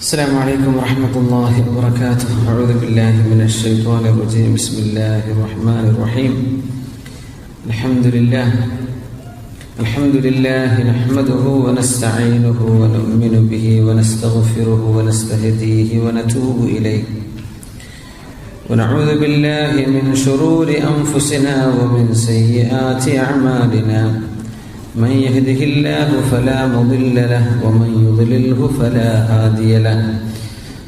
السلام عليكم ورحمة الله وبركاته. أعوذ بالله من الشيطان الرجيم. بسم الله الرحمن الرحيم. الحمد لله نحمده ونستعينه ونؤمن به ونستغفره ونستهديه ونتوب إليه ونعوذ بالله من شرور أنفسنا ومن سيئات أعمالنا. من يهده الله فلا مضل له ومن يضلله فلا هادي له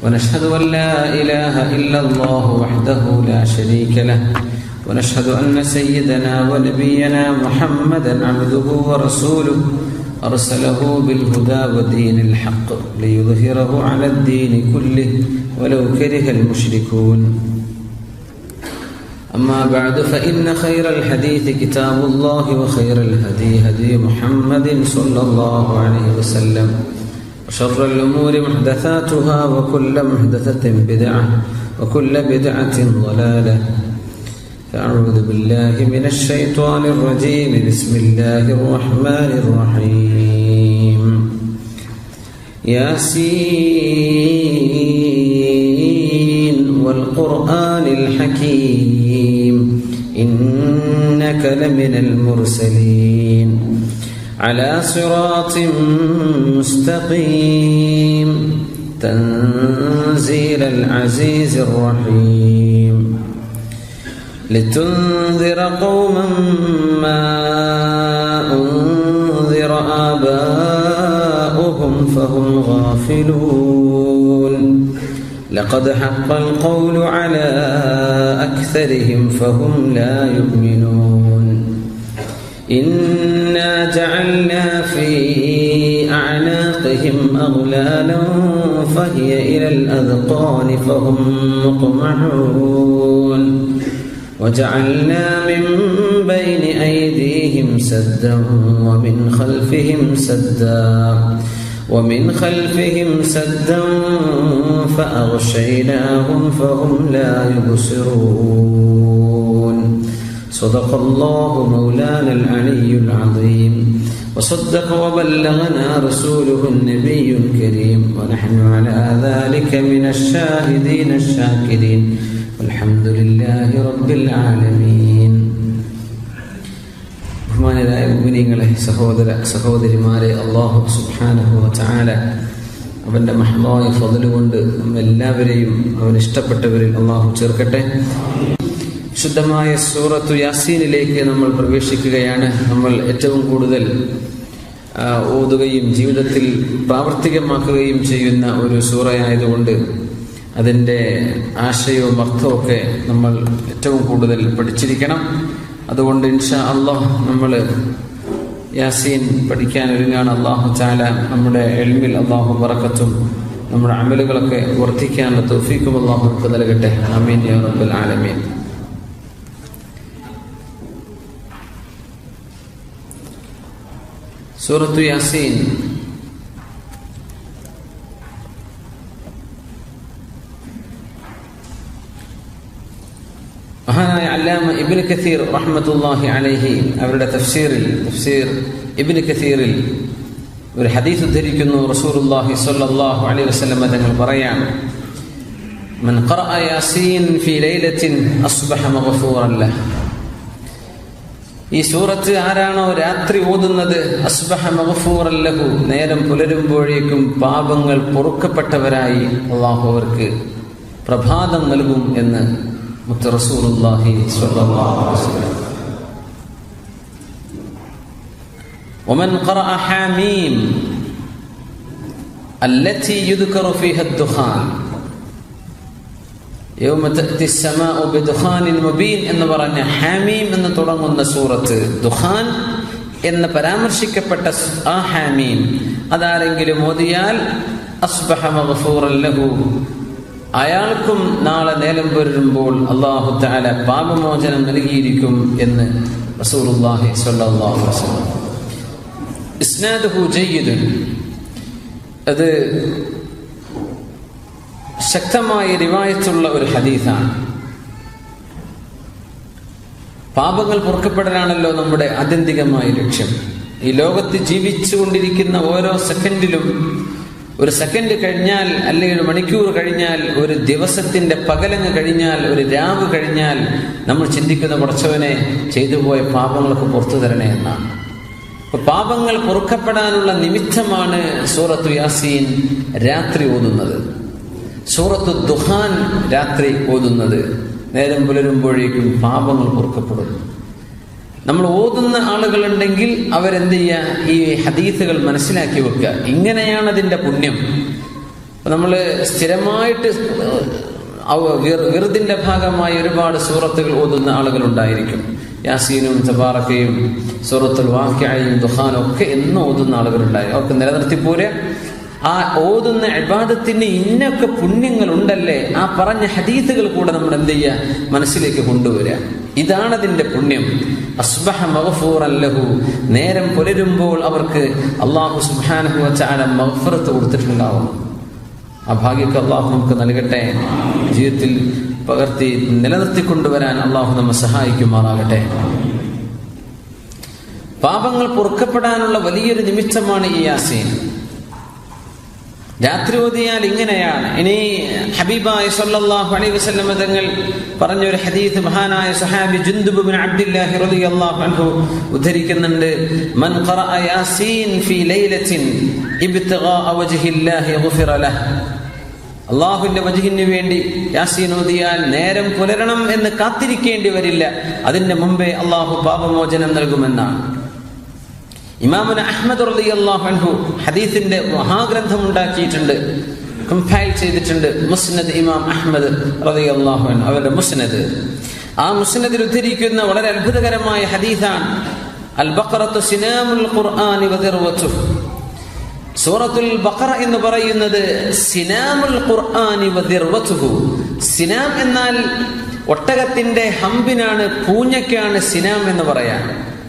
ونشهد أن لا إله إلا الله وحده لا شريك له ونشهد أن سيدنا ونبينا محمدا عبده ورسوله أرسله بالهدى ودين الحق ليظهره على الدين كله ولو كره المشركون. أما بعد فإن خير الحديث كتاب الله وخير الهدي هدي محمد صلى الله عليه وسلم وشر الأمور محدثاتها وكل محدثة بدعة وكل بدعة ضلالة. فأعوذ بالله من الشيطان الرجيم. بسم الله الرحمن الرحيم. ياسين والقرآن الحكيم إنك لمن المرسلين على صراط مستقيم تنزيل العزيز الرحيم لتنذر قوما ما أنذر آباؤهم فهم غافلون لقد حق القول على أكثرهم فهم لا يؤمنون. إنا جعلنا في أعناقهم أغلالا فهي إلى الأذقان فهم مقمحون وجعلنا من بين أيديهم سدا ومن خلفهم سدا فأغشيناهم فهم لا يبصرون. صدق الله مولانا العلي العظيم وصدق وبلغنا رسوله النبي الكريم ونحن على ذلك من الشاهدين الشاكرين والحمد لله رب العالمين. ബഹുമാനരായ മുഅ്മിനീങ്ങളെ, സഹോദര സഹോദരിമാരെ, അല്ലാഹു സുബ്ഹാനഹു വ തആല അവന്റെ മഹ്ദായ ഫദ്ല് കൊണ്ട് നമ്മെല്ലാവരെയും അവൻ ഇഷ്ടപ്പെട്ടവരിൽ അല്ലാഹു ചേർക്കട്ടെ. ശുദ്ധമായ സൂറത്തു യാസീനിലേക്ക് നമ്മൾ പ്രവേശിക്കുകയാണ്. നമ്മൾ ഏറ്റവും കൂടുതൽ ഓതുകയും ജീവിതത്തിൽ പ്രാവർത്തികമാക്കുകയും ചെയ്യുന്ന ഒരു സൂറയായതുകൊണ്ട് അതിൻ്റെ ആശയവും അർത്ഥമൊക്കെ നമ്മൾ ഏറ്റവും കൂടുതൽ പഠിച്ചിരിക്കണം. അതുകൊണ്ട് ഇൻഷാ അല്ലാഹ് നമ്മൾ യാസീൻ പഠിക്കാൻ ഒരുങ്ങാണ്. അല്ലാഹു തആല നമ്മുടെ ഇൽമിൽ അല്ലാഹു ബറക്കത്തും നമ്മുടെ അമലുകളൊക്കെ വർദ്ധിക്കാനുള്ള തൗഫീഖും അല്ലാഹു നമുക്ക് നൽകട്ടെ. ആമീൻ യാ റബ്ബൽ ആലമീൻ. സൂറത്തു യാസീൻ മഹാനായ അല്ലാമ ഇബ്നു കസീർ റഹ്മത്തുള്ളാഹി അലൈഹി അവരുടെ തഫ്സീർ ഇബ്നു കസീറിൽ ഒരു ഹദീസ് ഉദ്ധരിക്കുന്നു. റസൂലുള്ളാഹി സ്വല്ലല്ലാഹു അലൈഹി വസല്ലം തങ്ങൾ പറയാണ്, മൻ ഖറഅ യാസീൻ ഫീ ലൈലത്തിൻ അസ്ബഹ മഗ്ഫൂറൻ ലഹ്. ഈ സൂറത്ത് ആരാണോ രാത്രി ഓതുന്നത്, അസ്ബഹ മഗ്ഫൂറൻ ലഹു, നേരം പുലരുമ്പോഴേക്കും പാപങ്ങൾ പൊറുക്കപ്പെട്ടവരായി അല്ലാഹു അവർക്ക് പ്രഭാതം നൽകും എന്ന് മുത്ത് റസൂലുള്ളാഹി സ്വല്ലല്ലാഹു അലൈഹി വസല്ലം. വമൻ ഖറഅ ഹാമീം അല്ലതി യുദ്കറു ഫീഹാ അദ്ദുഖാൻ യൗമ തഅതി അസ്സമാഉ ബിദുഖാനിൻ മുബീൻ എന്ന് പറഞ്ഞ ഹാമീം എന്ന് തുടങ്ങുന്ന സൂറത്ത്, ദുഖാൻ എന്ന് പരാമർശിക്കപ്പെട്ട ആ ഹാമീം അതാരെങ്കിലും ഓതിയാൽ അസ്ബഹ മഗ്ഫൂറൻ ലഹു, അയാൾക്കും നാളെ നേരം പുലരുമ്പോൾ അല്ലാഹു തആല പാപമോചനം നൽകിയിരിക്കും എന്ന് റസൂലുള്ളാഹി സ്വല്ലല്ലാഹു അലൈഹി വസല്ലം. ഇസ്നാദുഹു ജയ്യിദുൻ, അത് ശക്തമായ റിവായത്തുള്ള ഒരു ഹദീസാണ്. പാപങ്ങൾ പൊറുക്കപ്പെടലാണല്ലോ നമ്മുടെ ആത്യന്തികമായ ലക്ഷ്യം. ഈ ലോകത്ത് ജീവിച്ചുകൊണ്ടിരിക്കുന്ന ഓരോ സെക്കൻഡിലും ഒരു സെക്കൻഡ് കഴിഞ്ഞാൽ, അല്ലെങ്കിൽ ഒരു മണിക്കൂർ കഴിഞ്ഞാൽ, ഒരു ദിവസത്തിന്റെ പകലങ്ങ് കഴിഞ്ഞാൽ, ഒരു രാവ് കഴിഞ്ഞാൽ നമ്മൾ ചിന്തിക്കുന്ന പടച്ചവനെ ചെയ്തു പോയ പാപങ്ങൾക്ക് പുറത്തു തരണേ എന്നാണ്. അപ്പൊ പാപങ്ങൾ പൊറുക്കപ്പെടാനുള്ള നിമിത്തമാണ് സൂറത്തു യാസീൻ രാത്രി ഓതുന്നത്, സൂറത്തു ദുഹാൻ രാത്രി ഓതുന്നത്. നേരം പുലരുമ്പോഴേക്കും പാപങ്ങൾ പൊറുക്കപ്പെടും. നമ്മൾ ഓതുന്ന ആളുകളുണ്ടെങ്കിൽ അവരെന്ത് ചെയ്യുക, ഈ ഹദീസുകൾ മനസ്സിലാക്കി വെക്കുക. ഇങ്ങനെയാണ് അതിൻ്റെ പുണ്യം. നമ്മൾ സ്ഥിരമായിട്ട് വിറുദിന്റെ ഭാഗമായി ഒരുപാട് സൂറത്തുകൾ ഓതുന്ന ആളുകളുണ്ടായിരിക്കും. യാസീനും തബാറക്കയും സൂറത്തുൽ വാഖിഅയും ദുഹാനും ഒക്കെ എന്നും ഓതുന്ന ആളുകളുണ്ടായി. അവർക്ക് നിലനിർത്തിപ്പോരെ ആ ഓതുന്ന ഇബാദത്തിന് ഇന്നൊക്കെ പുണ്യങ്ങൾ ഉണ്ടല്ലേ, ആ പറഞ്ഞ ഹദീസുകൾ കൂടെ നമ്മൾ എന്ത് ചെയ്യുക, മനസ്സിലേക്ക് കൊണ്ടുവരിക. ഇതാണ് അതിന്റെ പുണ്യം. അസ്ബഹ മഗ്ഫൂറൻ ലഹു, നേരം പുലരുമ്പോൾ അവർക്ക് അല്ലാഹു സുബ്ഹാനഹു വ തആല മഗ്ഫിറത്ത് കൊടുത്തിട്ടുണ്ടാവും. ആ ഭാഗ്യമൊക്കെ അല്ലാഹു നമുക്ക് നൽകട്ടെ. ജീവിതത്തിൽ പകർത്തി നിലനിർത്തിക്കൊണ്ടുവരാൻ അല്ലാഹു നമ്മെ സഹായിക്കുമാറാകട്ടെ. പാപങ്ങൾ പൊറുക്കപ്പെടാനുള്ള വലിയൊരു നിമിത്തമാണ് ഈ യാസീൻ. രാത്രി ഓതിയാൽ ഇങ്ങനെയാണ്. ഇനി ഹബീബായ സല്ലല്ലാഹു അലൈഹി വസല്ലം തങ്ങൾ പറഞ്ഞൊരു ഹദീസ് മഹാനായ സ്വഹാബി ജുൻദുബ് ഇബ്നു അബ്ദില്ലാഹി റളിയല്ലാഹു അൻഹു ഉദ്ധരിക്കുന്നുണ്ട്. മൻ ഖറഅ യാസീൻ ഫീ ലൈലത്തിൻ ഇബ്തിഗാഅ വജ്ഹില്ലാഹി ഗുഫിറ ലഹു. അല്ലാഹുവിന്റെ വജ്ഹിന് വേണ്ടി യാസീൻ ഓതിയാൽ നേരം പുലരണം എന്ന് കാത്തിരിക്കേണ്ടി വരില്ല, അതിന്റെ മുമ്പേ അല്ലാഹു പാപമോചനം നൽകുമെന്നാണ്. ഇമാമുന അഹ്മദ് റളിയല്ലാഹു അൻഹു ഹദീസിന്റെ മഹാഗ്രന്ഥം ഉണ്ടാക്കിയിട്ടുണ്ട്, കമ്പൈൽ ചെയ്തിട്ടുണ്ട്. മുസ്നദ് ഇമാം അഹ്മദ് റളിയല്ലാഹു അൻഹു അവരുടെ മുസ്നദ്. ആ മുസ്നദിൽ ഉദ്ധരിക്കുന്ന വളരെ അത്ഭുതകരമായ ഹദീസാണ് അൽ ബഖറത്തു സിനാമുൽ ഖുർആനി വദിർവതുഹു. സൂറത്തുൽ ബഖറ എന്ന് പറയുന്നത് സിനാമുൽ ഖുർആനി വദിർവതുഹു. സിനാം എന്നാൽ ഒട്ടകത്തിന്റെ ഹമ്പിനാണ്, പൂഞ്ഞയ്ക്കാണ് സിനാം എന്ന് പറയാൻ.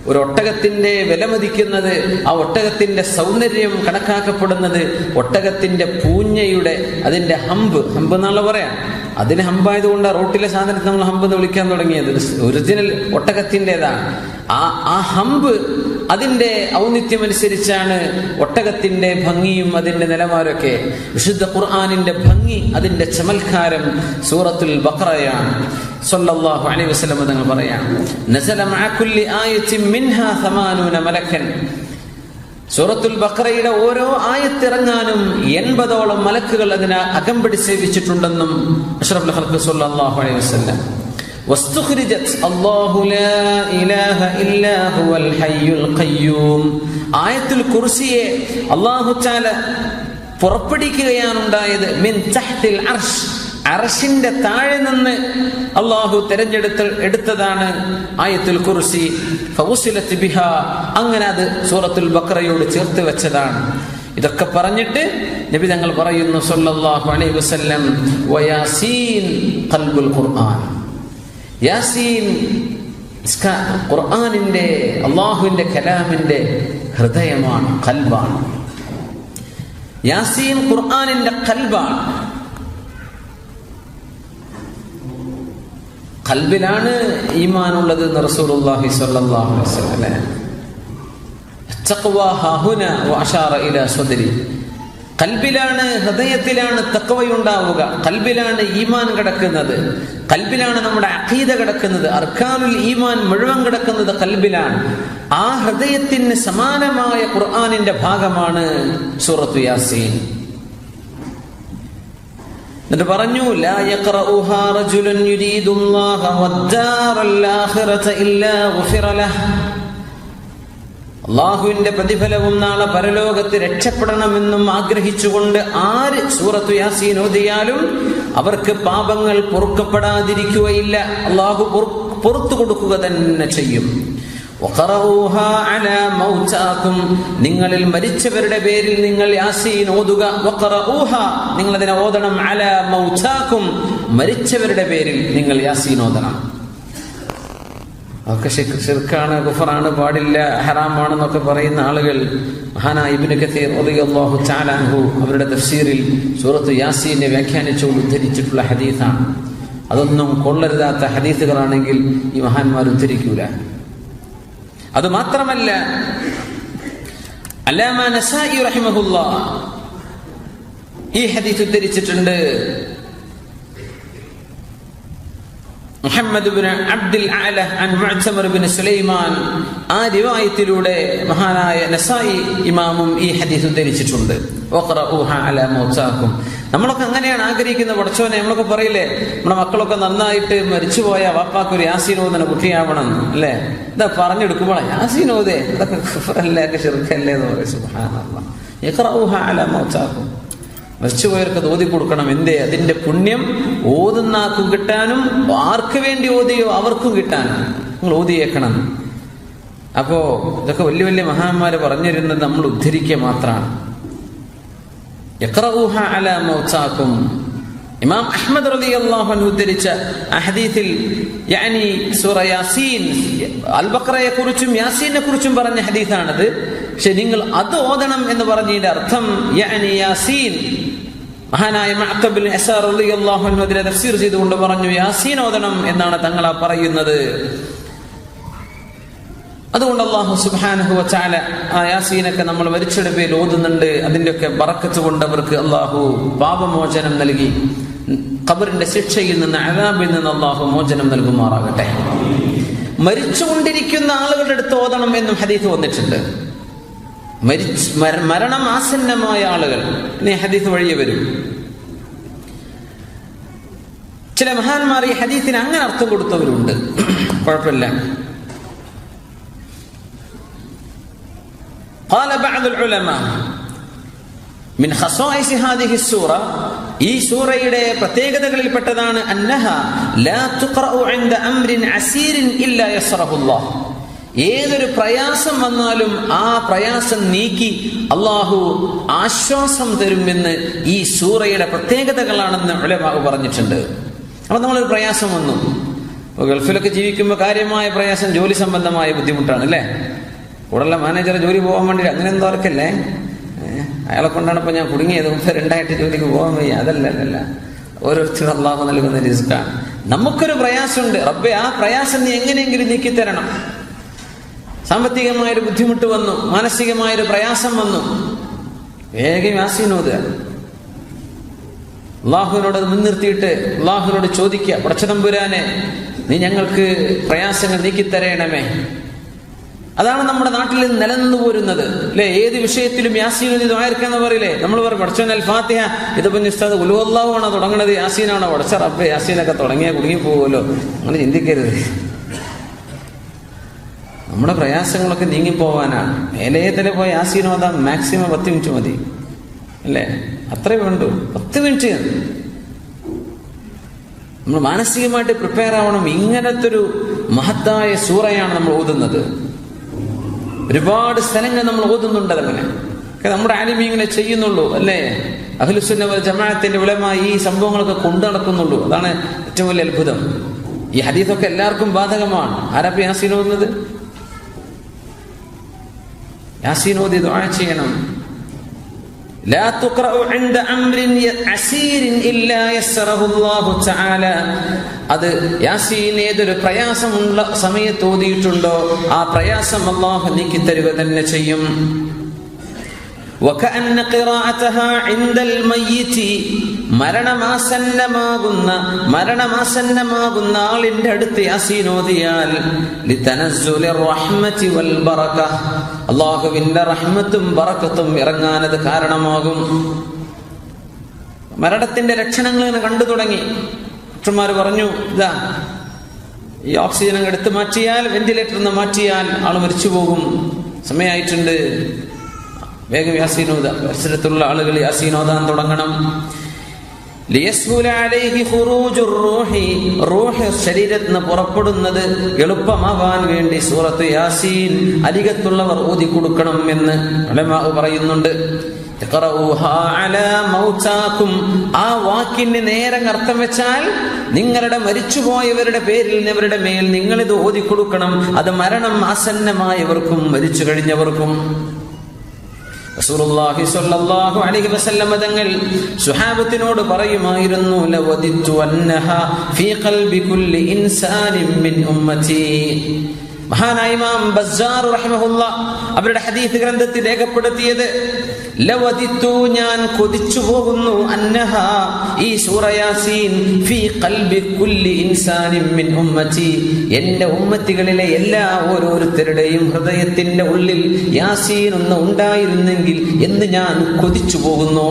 ഒരു ഒട്ടകത്തിന്റെ വില മതിക്കുന്നത്, ആ ഒട്ടകത്തിന്റെ സൗന്ദര്യം കണക്കാക്കപ്പെടുന്നത് ഒട്ടകത്തിന്റെ പൂഞ്ഞയുടെ അതിന്റെ ഹമ്പ് എന്നുള്ള പറയാം. അതിന് ഹമ്പായതുകൊണ്ട് റോട്ടിലെ സാധനത്തെ നമ്മൾ ഹമ്പ് എന്ന് വിളിക്കാൻ തുടങ്ങിയത്. ഒറിജിനൽ ഒട്ടകത്തിൻ്റെതാണ്. ആ ഹമ്പ് അതിന്റെ ഔന്നിത്യം അനുസരിച്ചാണ് ഒട്ടകത്തിന്റെ ഭംഗിയും അതിന്റെ നിലവാരമൊക്കെ. വിശുദ്ധ ഖുർആനിന്റെ ഭംഗി, അതിന്റെ ചമൽക്കാരം സൂറത്തുൽ ബഖറയാണ്. സല്ലല്ലാഹു അലൈഹി വസല്ലം തങ്ങൾ പറയാം, നസല മഅ കുല്ലി ആയത്തിൻ മിൻഹാ 80 മലക്കൻ. സൂറത്തുൽ ബഖറയുടെ ഓരോ ആയത്ത് ഇറങ്ങാനും 80ഓളം മലക്കുകൾ അതിനെ അകമ്പടി സേവിച്ചിട്ടുണ്ടെന്നും അഷ്റഫുൽ ഖൽഖ് സല്ലല്ലാഹു അലൈഹി വസല്ലം. വസ്തുഖ്രിജത് അല്ലാഹു ലാ ഇലാഹ ഇല്ലാ ഹുവൽ ഹയ്യുൽ ഖയ്യൂം. ആയത്തുൽ കുർസിയെ അല്ലാഹു തആല പുറപ്പെടുവിക്കുകയാണ് ഉണ്ടായത്. മിൻ തഹ്തിൽ അർശ്, അർശിന്റെ താഴെ നിന്ന് അല്ലാഹു എടുത്തതാണ് ആയത്തുൽ കുർസി. ഫൗസിലത് ബിഹാ, അങ്ങനെ അത് സൂറത്തുൽ ബഖറയോട് ചേർത്ത് വെച്ചതാണ്. ഇതൊക്കെ പറഞ്ഞിട്ട് നബി തങ്ങൾ പറയുന്നു സല്ലല്ലാഹു അലൈഹി വസല്ലം, വയാസീൻ ഖൽബുൽ ഖുർആൻ. യാസീൻ ഖുർആനിന്റെ, അല്ലാഹുവിന്റെ കലാമിന്റെ ഹൃദയമാണ്, ഖൽബാണ്. യാസീൻ ഖുർആനിന്റെ ഖൽബാണ്. ഖൽബിലാണ് ഈമാനുള്ളത് എന്ന് റസൂലുള്ളാഹി സ്വല്ലല്ലാഹു അലൈഹി വസല്ലം. തഖ്വ ഹാഹുന വഅശാറ ഇലാ സദ്രി. ഖൽബിലാണ്, ഹൃദയത്തിലാണ് തഖ്വയുണ്ടാവുക. ഖൽബിലാണ് ഈമാൻ കിടക്കുന്നത്. ഖൽബിലാണ് നമ്മുടെ അഖീദ കിടക്കുന്നത്. അർക്കാനുൽ ഈമാൻ മുഴുവൻ കിടക്കുന്നത് ഖൽബിലാണ്. ആ ഹൃദയത്തിന് സമാനമായ ഖുർആനിന്റെ ഭാഗമാണ് സൂറത്തു യാസീൻ. എന്നിട്ട് പറഞ്ഞു, ലാ യഖറഉഹാ റജുലുൻ യുരീദുല്ലാഹ വദ്ദാറൽ ആഖിറത ഇല്ലാ ഗുഫിറ ലഹു. അല്ലാഹുവിന്റെ പ്രതിഫലവും നാളെ പരലോകത്ത് രക്ഷപ്പെടണമെന്നും ആഗ്രഹിച്ചുകൊണ്ട് ആര് സൂറത്തു യാസീൻ ഓതിയാലും അവർക്ക് പാപങ്ങൾ പൊറുക്കപ്പെടാതിരിക്കുകയില്ല. അല്ലാഹു പുറത്തു കൊടുക്കുക തന്നെ ചെയ്യും. വഖറഊഹാ അലാ മൗതാകും, നിങ്ങളിൽ മരിച്ചവരുടെ പേരിൽ നിങ്ങൾ യാസീൻ ഓതുക. വഖറഊഹാ, നിങ്ങൾ അതിനെ ഓതണം. അലാ മൗതാകും, മരിച്ചവരുടെ പേരിൽ നിങ്ങൾ യാസീൻ ഓതണം. ഒക്കെ ശിർക്കാണ്, കുഫറാണ്, പാടില്ല, ഹറാമാണെന്നൊക്കെ പറയുന്ന ആളുകൾ മഹാനായ ഇബ്നു കസീർ റളിയല്ലാഹു തആല അൻഹു അവരുടെ തഫ്സീറിൽ സൂറത്ത് യാസീനെ വ്യാഖ്യാനിച്ചുകൊണ്ട് ഉദ്ധരിച്ചിട്ടുള്ള ഹദീസാണ്. അതൊന്നും കൊള്ളരുതാത്ത ഹദീസുകളാണെങ്കിൽ ഈ മഹാന്മാർ ഉദ്ധരിക്കൂല. അത് മാത്രമല്ല, അല്ലാമ നസായി റഹിമഹുല്ലാഹ് ഈ ഹദീസ് ഉദ്ധരിച്ചിട്ടുണ്ട്. മുഹമ്മദ് ഇബ്നു അബ്ദുൽ അഅല അൻ മുഅ്തമർ ഇബ്നു സുലൈമാൻ, ആ റിവായത്തിലൂടെ മഹാനായ നസായി ഇമാമും ഈ ഹദീസ് ഉദ്ധരിച്ചിട്ടുണ്ട്. വഖറഊഹ അലാ മൗതാകും. നമ്മളൊക്കെ അങ്ങനെയാണ് ആഗ്രഹിക്കുന്നത്. പടച്ചോനെ, നമ്മളൊക്കെ പറയില്ലേ, നമ്മുടെ മക്കളൊക്കെ നന്നായിട്ട് മരിച്ചുപോയ വാപ്പാക്ക് ഒരു യാസീൻ ഓതുന്ന കുട്ടിയാവണം അല്ലേ? ഇതാ പറഞ്ഞെടുക്കുമ്പോൾ യാസീൻ ഓതേ, അതൊക്കെ കുഫ്റല്ലേ, ശിർക്കല്ലേ എന്ന് പറയും. സുബ്ഹാനല്ലാഹ്. ഇഖറഊഹ അലാ മൗതാകും. മരിച്ചുപോയവർക്ക് ഓതി കൊടുക്കണം. എന്തേ? അതിന്റെ പുണ്യം ഓതുന്ന ആർക്കും കിട്ടാനും ആർക്ക് വേണ്ടി ഓതിയോ അവർക്കും കിട്ടാനും നിങ്ങൾ ഓതിയേക്കണം. അപ്പോ ഇതൊക്കെ വലിയ വലിയ മഹാന്മാര് പറഞ്ഞിരുന്നത് നമ്മൾ ഉദ്ധരിക്കുക മാത്രമാണ്. യഖറഊഹ അലാ മൗതാകും. ഇമാം അഹ്മദ് റളിയല്ലാഹു അൻഹു ഉദ്ധരിച്ച ഹദീസിൽ സൂറ യാസീൻ, അൽ ബഖറയെ കുറിച്ചും യാസീനെ കുറിച്ചും പറഞ്ഞ ഹദീസാണത്. പക്ഷെ നിങ്ങൾ അത് ഓതണം എന്ന് പറഞ്ഞതിന്റെ അർത്ഥം യാസീൻ, മഹാനായ മഅഖബ് ഇബ്നു അസാർ റളിയല്ലാഹു അൻഹു അതിനെ തഫ്സീർ ചെയ്തുകൊണ്ട് പറഞ്ഞു, യാസീൻ ഓതണം എന്നാണ് തങ്ങൾ പറയുന്നത്. അതുകൊണ്ട് അല്ലാഹു സുബ്ഹാനഹു വ തആല ആ യാസീനൊക്കെ നമ്മൾ മരിച്ചവരുടെ പേരിൽ ഓതുന്നുണ്ട്. അതിന്റെയൊക്കെ ബറക്കത്ത് കൊണ്ട് അവർക്ക് അല്ലാഹു പാപമോചനം നൽകി ഖബറിന്റെ ശിക്ഷയിൽ നിന്ന്, അദാബിൽ നിന്ന് അല്ലാഹു മോചനം നൽകുമാറാകട്ടെ. മരിച്ചുകൊണ്ടിരിക്കുന്ന ആളുകളുടെ അടുത്ത് ഓതണം എന്നും ഹദീസ് വന്നിട്ടുണ്ട്. മരണം ആസന്നമായ ആളുകൾ ഇനി ഹദീസ് വഴിയെ വരും. ചില മഹാന്മാർ ഈ ഹദീസിന് അങ്ങനെ അർത്ഥം കൊടുത്തവരുണ്ട്, കുഴപ്പമില്ല. قال بعض العلماء من خصائص هذه السورة, ഈ സൂറയുടെ പ്രത്യേകതകളിൽപ്പെട്ടതാണ് അന്നഹ ലാ തുഖറഉ ഇൻദ അംരിൻ അസീരിൻ ഇല്ലാ യസ്റഹു അല്ലാഹ്. ഏതൊരു പ്രയാസം വന്നാലും ആ പ്രയാസം നീക്കി അള്ളാഹു ആശ്വാസം തരുമെന്ന് ഈ സൂറയുടെ പ്രത്യേകതകളാണെന്ന് ഉലമാ പറഞ്ഞിട്ടുണ്ട്. അപ്പൊ നമ്മളൊരു പ്രയാസം വന്നു, ഗൾഫിലൊക്കെ ജീവിക്കുമ്പോൾ കാര്യമായ പ്രയാസം ജോലി സംബന്ധമായ ബുദ്ധിമുട്ടാണ് അല്ലേ? കൂടെയുള്ള മാനേജർ ജോലി പോകാൻ വേണ്ടി അങ്ങനെ എന്തോ അവർക്കല്ലേ, അയാളെ കൊണ്ടാണ് ഇപ്പൊ ഞാൻ കുടുങ്ങിയത്, മുമ്പ് 2 ജോലിക്ക് പോകാൻ വയ്യ. അതല്ല, ഓരോരുത്തരും അള്ളാഹു നൽകുന്ന റിസ്ക്കാണ്. നമുക്കൊരു പ്രയാസമുണ്ട്, റബ്ബേ ആ പ്രയാസം നീ എങ്ങനെയെങ്കിലും നീക്കി തരണം. സാമ്പത്തികമായൊരു ബുദ്ധിമുട്ട് വന്നു, മാനസികമായൊരു പ്രയാസം വന്നു, വേഗം യാസീൻ ഓതുക. അള്ളാഹുവിനോട് അത് മുൻനിർത്തിയിട്ട് അള്ളാഹുവിനോട് ചോദിക്കുക, പടച്ചതമ്പുരാനെ നീ ഞങ്ങൾക്ക് പ്രയാസങ്ങൾ നീക്കിത്തരയണമേ. അതാണ് നമ്മുടെ നാട്ടിൽ നിലനിന്നു പോരുന്നത് അല്ലെ? ഏത് വിഷയത്തിലും യാസീൻ ഓതി ദുആ ഇരിക്കാന്ന് പറയില്ലേ? നമ്മൾ പറയും പടച്ചോൻ അൽ ഫാത്തിഹ, ഇതിപ്പോ ഉസ്താദ് ഖുൽ ഹുവല്ലാഹു ആണോ തുടങ്ങണത്, യാസീനാണോ? പടച്ച റബ്ബേ യാസീനൊക്കെ തുടങ്ങിയാൽ കുടുങ്ങി പോകുമല്ലോ, അങ്ങനെ ചിന്തിക്കരുത്. നമ്മുടെ പ്രയാസങ്ങളൊക്കെ നീങ്ങിപ്പോവാനാണ്. മേലയത്തിലെ പോയി യാസീൻ ഓതാൻ മാക്സിമം 10 മിനിറ്റ് മതി അല്ലേ? അത്രേ വേണ്ടു, 10 മിനിറ്റ്. നമ്മൾ മാനസികമായിട്ട് പ്രിപ്പയർ ആവണം. ഇങ്ങനത്തെ ഒരു മഹത്തായ സൂറയാണ് നമ്മൾ ഓതുന്നത്. ഒരുപാട് സ്ഥലങ്ങൾ നമ്മൾ ഓതുന്നുണ്ട്. അതങ്ങനെ നമ്മുടെ ആലിമീൻ ഇങ്ങനെ ചെയ്യുന്നുള്ളൂ അല്ലേ? അഹ്ലുസുന്ന വൽ ജമാഅത്തിന്റെ ഉലമാ ഈ സംഭവങ്ങളൊക്കെ കൊണ്ടു നടക്കുന്നുള്ളൂ. അതാണ് ഏറ്റവും വലിയ അത്ഭുതം. ഈ ഹദീസൊക്കെ എല്ലാവർക്കും ബാധകമാണ്. ആരാ യാസീൻ ഓതുന്നത്? യാസീൻ ഓതി ദുആ ചെയ്യണം. ലാ തുഖറഉ ഇൻദ അംരിൻ അസീരിൻ ഇല്ലാ യസ്റഹു അല്ലാഹു തആല. അത് യാസീൻ ഏതൊരു പ്രയാസമുള്ള സമയത്ത് ഓതിയിട്ടുണ്ടോ ആ പ്രയാസം അല്ലാഹു നീക്കി തരുക തന്നെ ചെയ്യും. وكأن قراءتها عند الميت, മരണമാസന്നമാകുന്ന ആളിന്റെ അടുത്ത് യാസീൻ ഓതിയാൽ ലിതനസ്സുലിർ റഹ്മതി വൽ ബറക, അല്ലാഹുവിന്റെ റഹ്മത്തും ബറക്കത്തും ഇറങ്ങാനത് കാരണമാകും. മരണത്തിന്റെ ലക്ഷണങ്ങൾ ഇങ്ങനെ കണ്ടു തുടങ്ങി. ഡോക്ടർമാർ പറഞ്ഞു, ഇതാ ഈ ഓക്സിജൻ അങ്ങ് എടുത്തു മാറ്റിയാൽ, വെന്റിലേറ്ററിൽ നിന്ന് മാറ്റിയാൽ ആള് മരിച്ചു പോകും, സമയമായിട്ടുണ്ട്, വേഗം യാസീൻ ഓതാ. പരിസരത്തുള്ള ആളുകൾ യാസീൻ ഓതാൻ തുടങ്ങണം. റൂഹ് ശരീരത്തിൽ നിന്ന് പുറപ്പെടുന്നത് എളുപ്പമാവാൻ വേണ്ടി സൂറത്ത് യാസീൻ അരികത്തുള്ളവർ ഓതി കൊടുക്കണം എന്ന് ഉലമാ പറയുന്നുണ്ട്. ആ വാക്കിന് നേരെ അർത്ഥം വെച്ചാൽ നിങ്ങളുടെ മരിച്ചുപോയവരുടെ പേരിൽ അവരുടെ മേൽ നിങ്ങളിത് ഓതി കൊടുക്കണം. അത് മരണം ആസന്നമായവർക്കും മരിച്ചു കഴിഞ്ഞവർക്കും. റസൂലുള്ളാഹി സ്വല്ലല്ലാഹു അലൈഹി വസല്ലം തങ്ങൾ സ്വഹാബത്തിനോട് പറയുമായിരുന്നു, ലവദിതു അന്നഹ ഫീ ഖൽബി കുല്ലി ഇൻസാനിൻ മിൻ ഉമ്മതി. മഹാനായ ഇമാം ബസ്സാർ റഹിമഹുല്ലാ അവരുടെ ഹദീസ് ഗ്രന്ഥത്തിൽ രേഖപ്പെടുത്തിയത്, ലവദിത്തു ഞാൻ കൊതിച്ചു പോകുന്നു, അന്നഹ ഈ സൂറ യാസീൻ ഫീ ഖൽബി കുല്ലി ഇൻസാനിൻ മിൻ ഉമ്മത്തി, എന്റെ ഉമ്മത്തികളിലെ എല്ലാ ഓരോരുത്തരുടെയും ഹൃദയത്തിന്റെ ഉള്ളിൽ യാസീൻ ഒന്ന് ഉണ്ടായിരുന്നെങ്കിൽ എന്ന് ഞാൻ കൊതിച്ചു പോകുന്നു.